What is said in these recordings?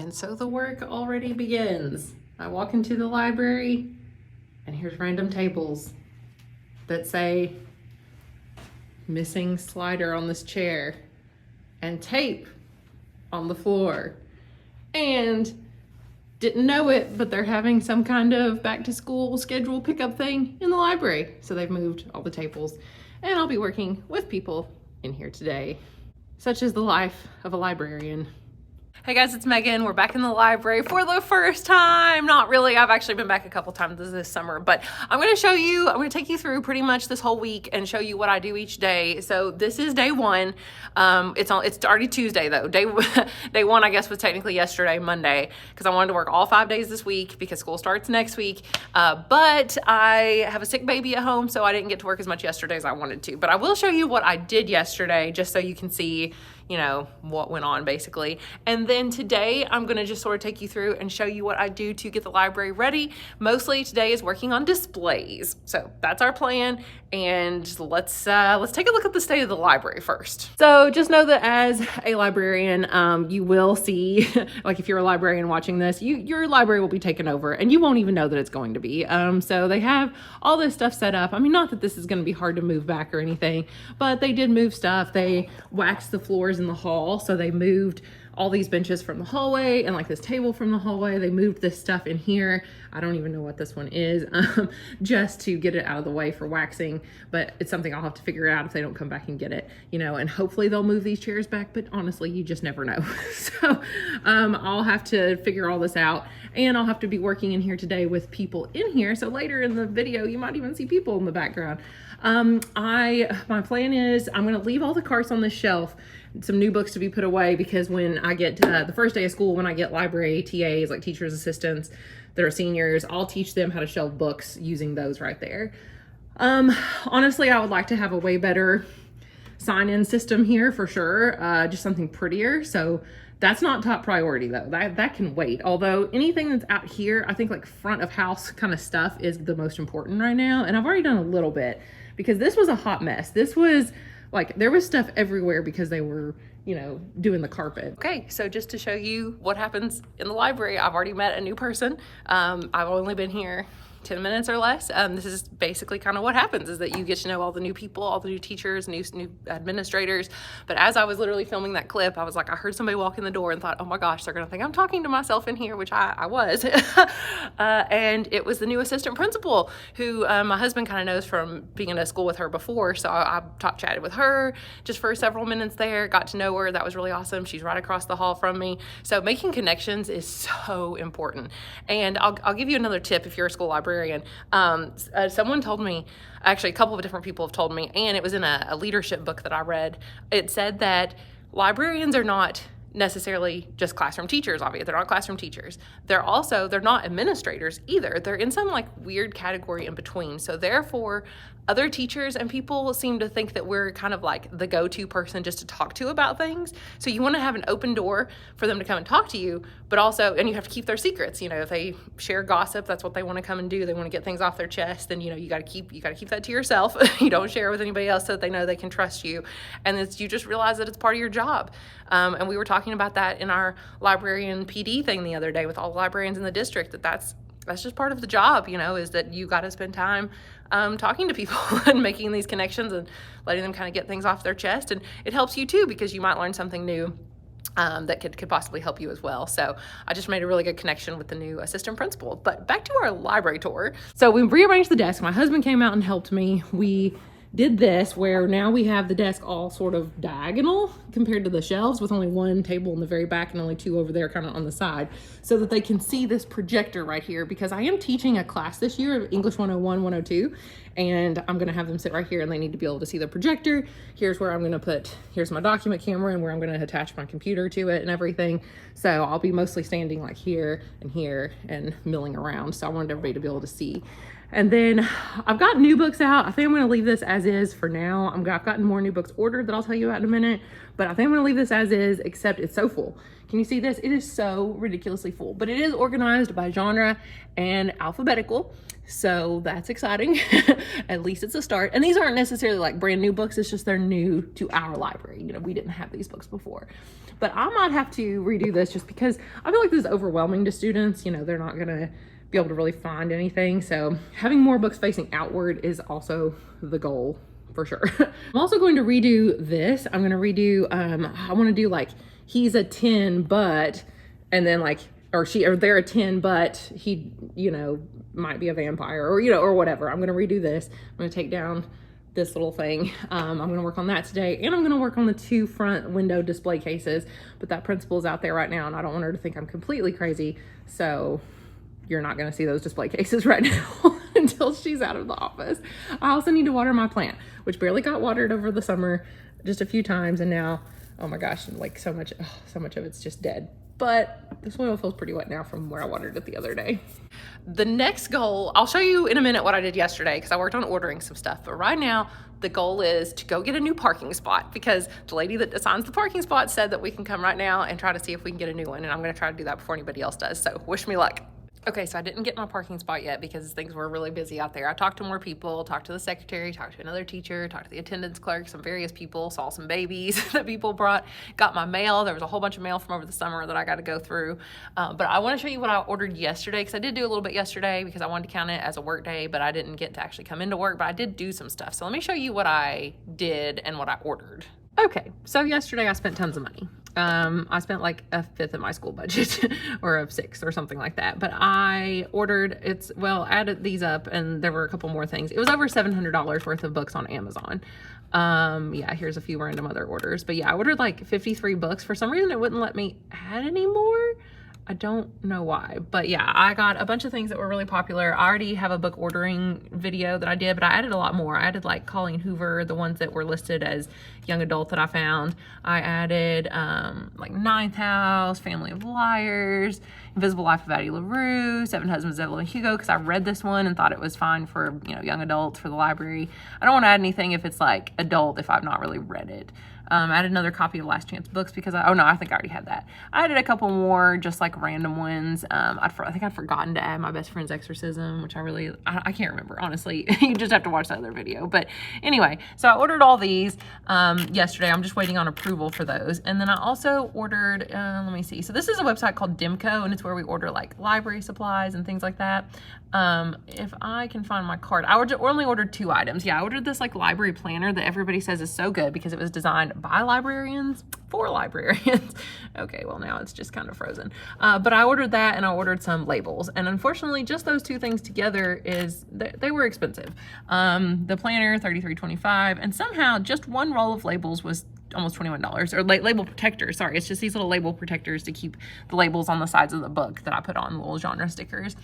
And so the work already begins. I walk into the library and here's random tables that say missing slider on this chair and tape on the floor. And didn't know it, but they're having some kind of back to school schedule pickup thing in the library. So they've moved all the tables and I'll be working with people in here today. Such is the life of a librarian. Hey guys, it's Megan. We're back in the library for the first time. Not really, I've actually been back a couple times this summer, but I'm gonna take you through pretty much this whole week and show you what I do each day. So this is day one. It's already Tuesday though. Day one, I guess, was technically yesterday, Monday, because I wanted to work all 5 days this week because school starts next week. But I have a sick baby at home, so I didn't get to work as much yesterday as I wanted to. But I will show you what I did yesterday, just so you can see, you know, what went on basically. And then today I'm gonna just sort of take you through and show you what I do to get the library ready. Mostly today is working on displays. So that's our plan. And let's take a look at the state of the library first. So just know that as a librarian, you will see, like if you're a librarian watching this, your library will be taken over and you won't even know that it's going to be. So they have all this stuff set up. I mean, not that this is gonna be hard to move back or anything, but they did move stuff. They waxed the floors in the hall. So they moved all these benches from the hallway and like this table from the hallway. They moved this stuff in here. I don't even know what this one is, just to get it out of the way for waxing, but it's something I'll have to figure out if they don't come back and get it, you know, and hopefully they'll move these chairs back, but honestly, you just never know. So I'll have to figure all this out, and I'll have to be working in here today with people in here. So later in the video, you might even see people in the background. My plan is I'm gonna leave all the carts on this shelf, some new books to be put away, because when I get the first day of school, when I get library TAs, like teachers assistants that are seniors, I'll teach them how to shelve books using those right there. Honestly, I would like to have a way better sign-in system here for sure, just something prettier. So that's not top priority though. That can wait. Although anything that's out here, I think like front of house kind of stuff is the most important right now. And I've already done a little bit because this was a hot mess. This was like, there was stuff everywhere because they were, you know, doing the carpet. Okay, so just to show you what happens in the library, I've already met a new person. I've only been here 10 minutes or less. This is basically kind of what happens, is that you get to know all the new people, all the new teachers, new administrators. But as I was literally filming that clip, I was like, I heard somebody walk in the door and thought, oh my gosh, they're gonna think I'm talking to myself in here, which I was. And it was the new assistant principal who my husband kind of knows from being in a school with her before. So I chatted with her just for several minutes there, got to know her. That was really awesome. She's right across the hall from me. So making connections is so important. And I'll give you another tip if you're a school librarian. Someone told me, actually a couple of different people have told me, and it was in a leadership book that I read. It said that librarians are not necessarily just classroom teachers. Obviously they're not classroom teachers. They're not administrators either. They're in some like weird category in between. So therefore other teachers and people seem to think that we're kind of like the go-to person just to talk to about things. So you want to have an open door for them to come and talk to you, but also, and you have to keep their secrets. You know, if they share gossip, that's what they want to come and do. They want to get things off their chest. Then, you know, you got to keep that to yourself. You don't share it with anybody else so that they know they can trust you. And you just realize that it's part of your job. And we were talking about that in our librarian PD thing the other day with all the librarians in the district, that's just part of the job, you know, is that you got to spend time talking to people and making these connections and letting them kind of get things off their chest. And it helps you too, because you might learn something new that could possibly help you as well. So I just made a really good connection with the new assistant principal. But back to our library tour. So we rearranged the desk. My husband came out and helped me. We did this where now we have the desk all sort of diagonal compared to the shelves, with only one table in the very back and only two over there kind of on the side, so that they can see this projector right here, because I am teaching a class this year of English 101, 102, and I'm gonna have them sit right here and they need to be able to see the projector. Here's where I'm gonna here's my document camera and where I'm gonna attach my computer to it and everything. So I'll be mostly standing like here and milling around. So I wanted everybody to be able to see. And then I've got new books out. I think I'm going to leave this as is for now. I've gotten more new books ordered that I'll tell you about in a minute, but I think I'm going to leave this as is, except it's so full. Can you see this? It is so ridiculously full, but it is organized by genre and alphabetical. So that's exciting. At least it's a start. And these aren't necessarily like brand new books. It's just they're new to our library. You know, we didn't have these books before. But I might have to redo this just because I feel like this is overwhelming to students. You know, they're not going to be able to really find anything. So having more books facing outward is also the goal for sure. I'm also going to redo this. I'm going to redo, I want to do like, he's a 10, but, and then like, or they're a 10, but he, you know, might be a vampire or, you know, or whatever. I'm going to redo this. I'm going to take down this little thing. I'm going to work on that today, and I'm going to work on the 2 front window display cases, but that principal is out there right now and I don't want her to think I'm completely crazy. So you're not going to see those display cases right now until she's out of the office. I also need to water my plant, which barely got watered over the summer, just a few times. And now, oh my gosh, like so much of it's just dead. But the soil feels pretty wet now from where I watered it the other day. The next goal, I'll show you in a minute what I did yesterday because I worked on ordering some stuff. But right now, the goal is to go get a new parking spot because the lady that assigns the parking spot said that we can come right now and try to see if we can get a new one. And I'm going to try to do that before anybody else does. So wish me luck. Okay, so I didn't get my parking spot yet because things were really busy out there. I talked to more people, talked to the secretary, talked to another teacher, talked to the attendance clerk, some various people, saw some babies that people brought, got my mail. There was a whole bunch of mail from over the summer that I got to go through. But I want to show you what I ordered yesterday because I did do a little bit yesterday because I wanted to count it as a work day, but I didn't get to actually come into work, but I did do some stuff. So let me show you what I did and what I ordered. Okay, so yesterday I spent tons of money. I spent like 1/5 of my school budget or of 6 or something like that. But I ordered, added these up and there were a couple more things. It was over $700 worth of books on Amazon. Yeah, here's a few random other orders. But yeah, I ordered like 53 books. For some reason, it wouldn't let me add any more. I don't know why, but yeah, I got a bunch of things that were really popular. I already have a book ordering video that I did, but I added a lot more. I added like Colleen Hoover, the ones that were listed as young adult that I found. I added like Ninth House, Family of Liars, Invisible Life of Addie LaRue, Seven Husbands of Evelyn Hugo, because I read this one and thought it was fine for, you know, young adults for the library. I don't want to add anything if it's like adult if I've not really read it. I added another copy of Last Chance Books because I think I already had that. I added a couple more, just like random ones. I think I'd forgotten to add My Best Friend's Exorcism, which I can't remember, honestly. You just have to watch the other video. But anyway, so I ordered all these yesterday. I'm just waiting on approval for those. And then I also ordered, let me see. So this is a website called Dimco, and it's where we order like library supplies and things like that. If I can find my card, I only ordered 2 items. Yeah, I ordered this like library planner that everybody says is so good because it was designed by librarians for librarians. Okay, well now it's just kind of frozen. But I ordered that and I ordered some labels. And unfortunately, just those 2 things together they were expensive. The planner, $33.25, and somehow just one roll of labels was almost $21, or label protectors. Sorry, it's just these little label protectors to keep the labels on the sides of the book that I put on little genre stickers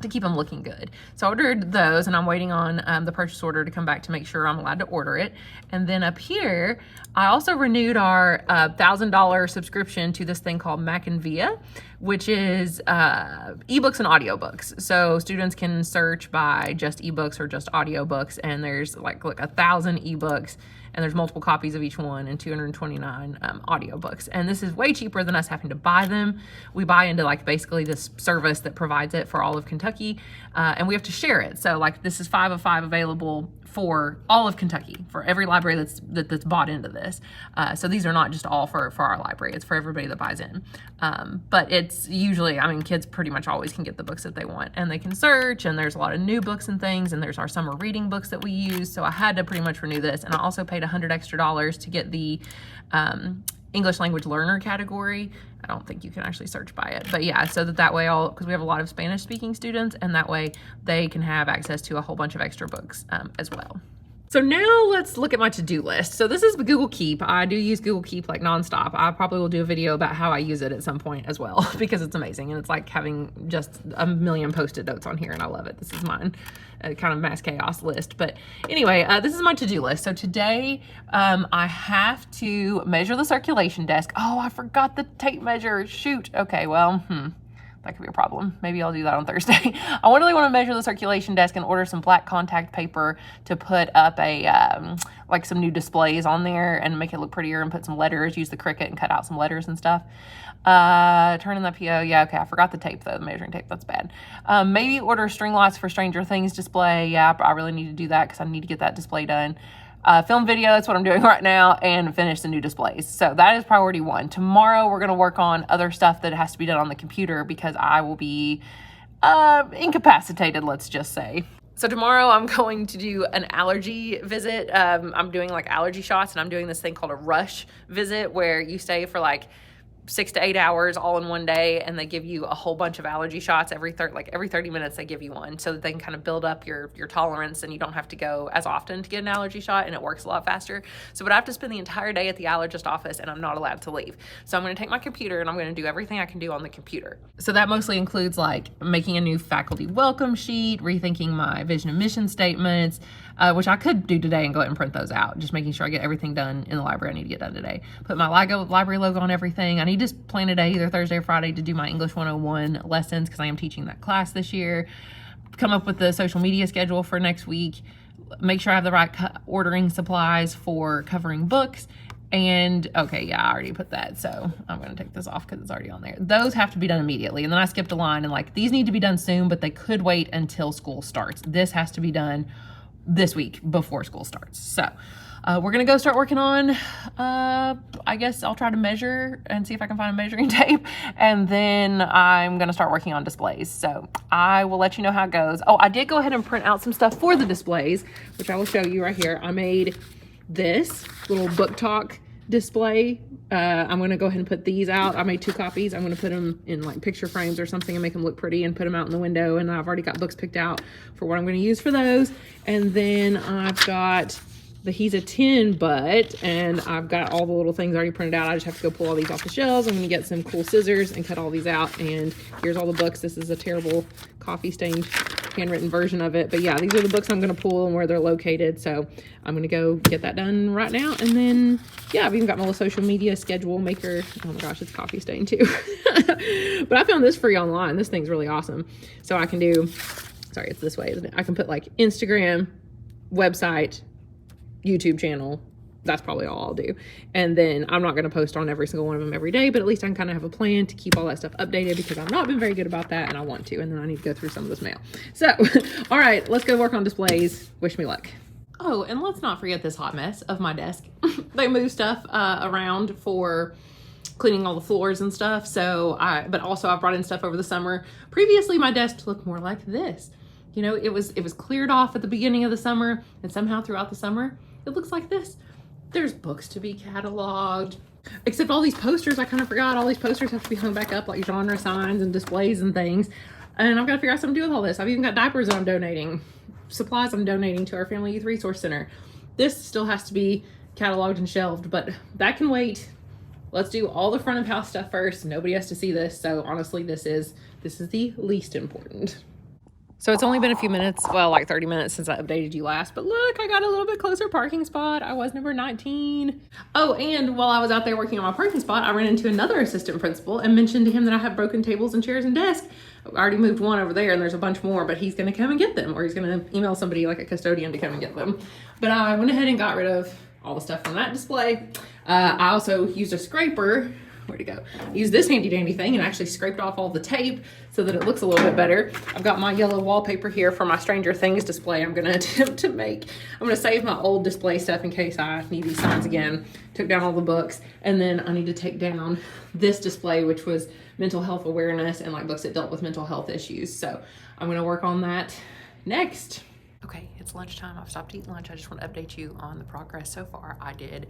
to keep them looking good. So I ordered those and I'm waiting on the purchase order to come back to make sure I'm allowed to order it. And then up here, I also renewed our $1,000 subscription to this thing called Mac and Via, which is ebooks and audiobooks. So students can search by just ebooks or just audiobooks, and there's like, look, 1,000 ebooks, and there's multiple copies of each one and 229 audiobooks. And this is way cheaper than us having to buy them. We buy into like basically this service that provides it for all of Kentucky, and we have to share it. So like this is 5 of 5 available for all of Kentucky, for every library that's bought into this. So these are not just all for our library, it's for everybody that buys in. But it's usually, I mean, kids pretty much always can get the books that they want, and they can search, and there's a lot of new books and things, and there's our summer reading books that we use. So I had to pretty much renew this, and I also paid $100 extra to get the English language learner category. I don't think you can actually search by it, but yeah, so that way because we have a lot of Spanish speaking students, and that way they can have access to a whole bunch of extra books as well. So now let's look at my to-do list. So this is Google Keep. I do use Google Keep like nonstop. I probably will do a video about how I use it at some point as well because it's amazing, and it's like having just a million Post-it notes on here, and I love it. This is mine, kind of mass chaos list. But anyway, this is my to-do list. So today I have to measure the circulation desk. Oh, I forgot the tape measure. Shoot. Okay, well, that could be a problem. Maybe I'll do that on Thursday. I really want to measure the circulation desk and order some black contact paper to put up a, like some new displays on there and make it look prettier and put some letters, use the Cricut and cut out some letters and stuff. Turn in the PO. Yeah, okay. I forgot the tape though, the measuring tape. That's bad. Maybe order string lights for Stranger Things display. Yeah, I really need to do that because I need to get that display done. Film video, that's what I'm doing right now, and finish the new displays. So that is priority 1. Tomorrow we're going to work on other stuff that has to be done on the computer because I will be incapacitated, let's just say. So tomorrow I'm going to do an allergy visit. I'm doing like allergy shots, and I'm doing this thing called a rush visit where you stay for like 6 to 8 hours all in one day, and they give you a whole bunch of allergy shots every 30 minutes. They give you one so that they can kind of build up your tolerance, and you don't have to go as often to get an allergy shot, and it works a lot faster. So, but I have to spend the entire day at the allergist office, and I'm not allowed to leave. So I'm going to take my computer, and I'm going to do everything I can do on the computer. So that mostly includes like making a new faculty welcome sheet, rethinking my vision and mission statements, which I could do today and go ahead and print those out. Just making sure I get everything done in the library I need to get done today. Put my library logo on everything. I need to plan a day, either Thursday or Friday, to do my English 101 lessons because I am teaching that class this year. Come up with the social media schedule for next week. Make sure I have the right ordering supplies for covering books. And okay, yeah, I already put that. So I'm going to take this off because it's already on there. Those have to be done immediately. And then I skipped a line and like, these need to be done soon, but they could wait until school starts. This has to be done this week before school starts. So we're gonna go start working on, I guess I'll try to measure and see if I can find a measuring tape, and then I'm gonna start working on displays. So I will let you know how it goes. Oh, I did go ahead and print out some stuff for the displays, which I will show you right here. I made this little book talk display. I'm gonna go ahead and put these out. I made 2 copies. I'm gonna put them in like picture frames or something and make them look pretty and put them out in the window. And I've already got books picked out for what I'm gonna use for those. And then I've got the He's a 10 butt, and I've got all the little things already printed out. I just have to go pull all these off the shelves. I'm gonna get some cool scissors and cut all these out. And here's all the books. This is a terrible coffee stained handwritten version of it, but yeah, these are the books I'm gonna pull and where they're located. So I'm gonna go get that done right now. And then yeah, I've even got my little social media schedule maker. Oh my gosh, it's coffee stained too. But I found this free online. This thing's really awesome. So I can do, sorry, it's this way, isn't it? I can put like Instagram, website, YouTube channel. That's probably all I'll do. And then I'm not going to post on every single one of them every day, but at least I can kind of have a plan to keep all that stuff updated because I've not been very good about that and I want to. And then I need to go through some of this mail. So, all right, let's go work on displays. Wish me luck. Oh, and let's not forget this hot mess of my desk. They move stuff around for cleaning all the floors and stuff. So but also I brought in stuff over the summer. Previously, my desk looked more like this. You know, it was cleared off at the beginning of the summer, and somehow throughout the summer, it looks like this. There's books to be cataloged, except all these posters. I kind of forgot all these posters have to be hung back up like genre signs and displays and things. And I've got to figure out something to do with all this. I've even got diapers I'm donating, supplies I'm donating to our Family Youth Resource Center. This still has to be cataloged and shelved, but that can wait. Let's do all the front of house stuff first. Nobody has to see this. So honestly, this is the least important. So it's only been a few minutes, well, like 30 minutes since I updated you last, but look, I got a little bit closer parking spot. I was number 19. Oh, and while I was out there working on my parking spot, I ran into another assistant principal and mentioned to him that I have broken tables and chairs and desks. I already moved one over there and there's a bunch more, but he's gonna come and get them, or he's gonna email somebody like a custodian to come and get them. But I went ahead and got rid of all the stuff from that display. I also used a scraper. Where'd it go? I used this handy dandy thing and actually scraped off all the tape so that it looks a little bit better. I've got my yellow wallpaper here for my Stranger Things display I'm gonna attempt to make. I'm gonna save my old display stuff in case I need these signs again. Took down all the books, and then I need to take down this display, which was mental health awareness and like books that dealt with mental health issues. So I'm gonna work on that next. Okay, it's lunchtime. I've stopped eating lunch. I just want to update you on the progress so far. I did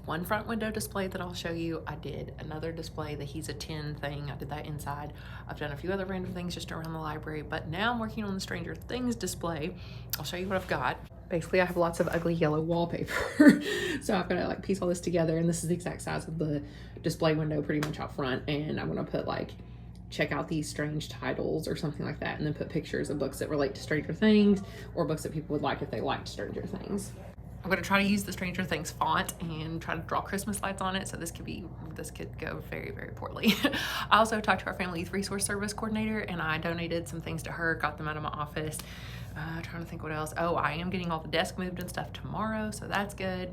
one front window display that I'll show you. I did another display, the He's a 10 thing. I did that inside. I've done a few other random things just around the library, but now I'm working on the Stranger Things display. I'll show you what I've got. Basically, I have lots of ugly yellow wallpaper. So I've got to like piece all this together, and this is the exact size of the display window pretty much out front. And I'm gonna put like, check out these strange titles or something like that, and then put pictures of books that relate to Stranger Things or books that people would like if they liked Stranger Things. I'm gonna try to use the Stranger Things font and try to draw Christmas lights on it. So this could go very, very poorly. I also talked to our Family Youth Resource Service coordinator, and I donated some things to her, got them out of my office. Trying to think what else. Oh, I am getting all the desk moved and stuff tomorrow, so that's good.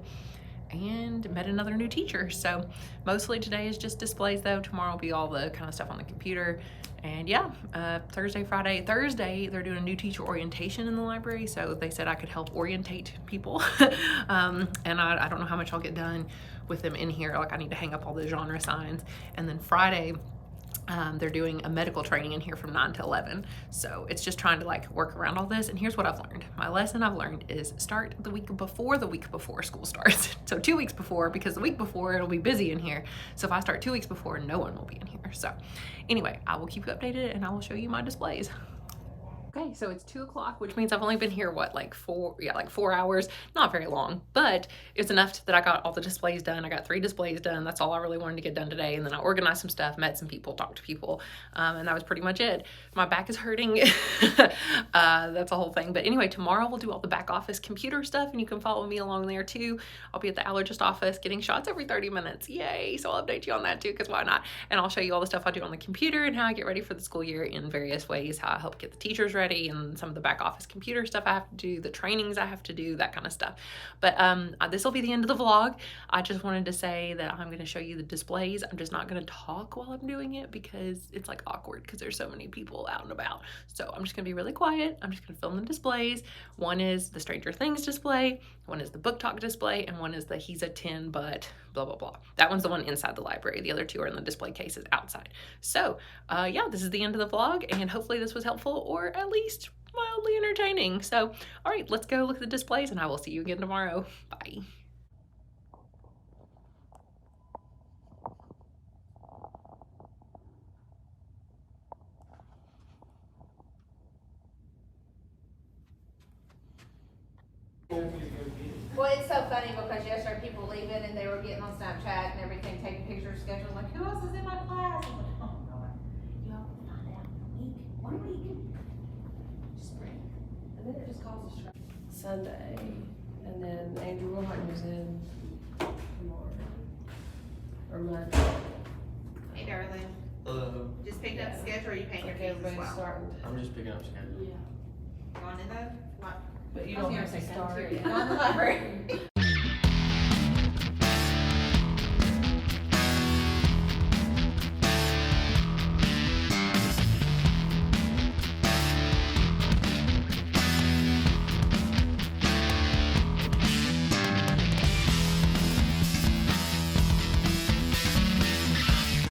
And met another new teacher. So mostly today is just displays though. Tomorrow will be all the kind of stuff on the computer. And yeah, Thursday, Friday. Thursday, they're doing a new teacher orientation in the library. So they said I could help orientate people. And I don't know how much I'll get done with them in here. Like I need to hang up all the genre signs. And then Friday, they're doing a medical training in here from 9 to 11. So it's just trying to like work around all this. And here's what I've learned. My lesson I've learned is start the week before school starts. So 2 weeks before, because the week before it'll be busy in here. So if I start 2 weeks before, no one will be in here. So anyway, I will keep you updated and I will show you my displays. Okay, so it's 2 o'clock, which means I've only been here, what, like 4 hours, not very long, but it's enough that I got all the displays done. I got 3 displays done. That's all I really wanted to get done today. And then I organized some stuff, met some people, talked to people, and that was pretty much it. My back is hurting. That's a whole thing. But anyway, tomorrow we'll do all the back office computer stuff, and you can follow me along there too. I'll be at the allergist office getting shots every 30 minutes. Yay! So I'll update you on that too, because why not? And I'll show you all the stuff I do on the computer and how I get ready for the school year in various ways, how I help get the teachers ready, and some of the back office computer stuff I have to do, the trainings I have to do, that kind of stuff. But this will be the end of the vlog. I just wanted to say that I'm going to show you the displays. I'm just not going to talk while I'm doing it because it's like awkward because there's so many people out and about. So I'm just going to be really quiet. I'm just going to film the displays. One is the Stranger Things display, one is the Book Talk display, and one is the He's a 10 but blah blah blah. That one's the one inside the library. The other 2 are in the display cases outside. So yeah, this is the end of the vlog, and hopefully this was helpful or at least mildly entertaining. So all right, let's go look at the displays and I will see you again tomorrow. Bye. Well, it's so funny because yesterday people leaving and they were getting on Snapchat and everything, taking pictures, schedules, like, who else is in my class? I'm like, oh God, you have to find out in a week, 1 week. Spring. And then it just causes stress. Sunday, and then Andrew Wilheimer's in tomorrow, or Monday. Hey, darling. Hello. Just picked up the schedule, or you paying your Okay, fees as everybody's well? starting. I'm just picking up schedule. Yeah. Going in though? What? But you I was don't gonna have to say start. cafeteria, not the library.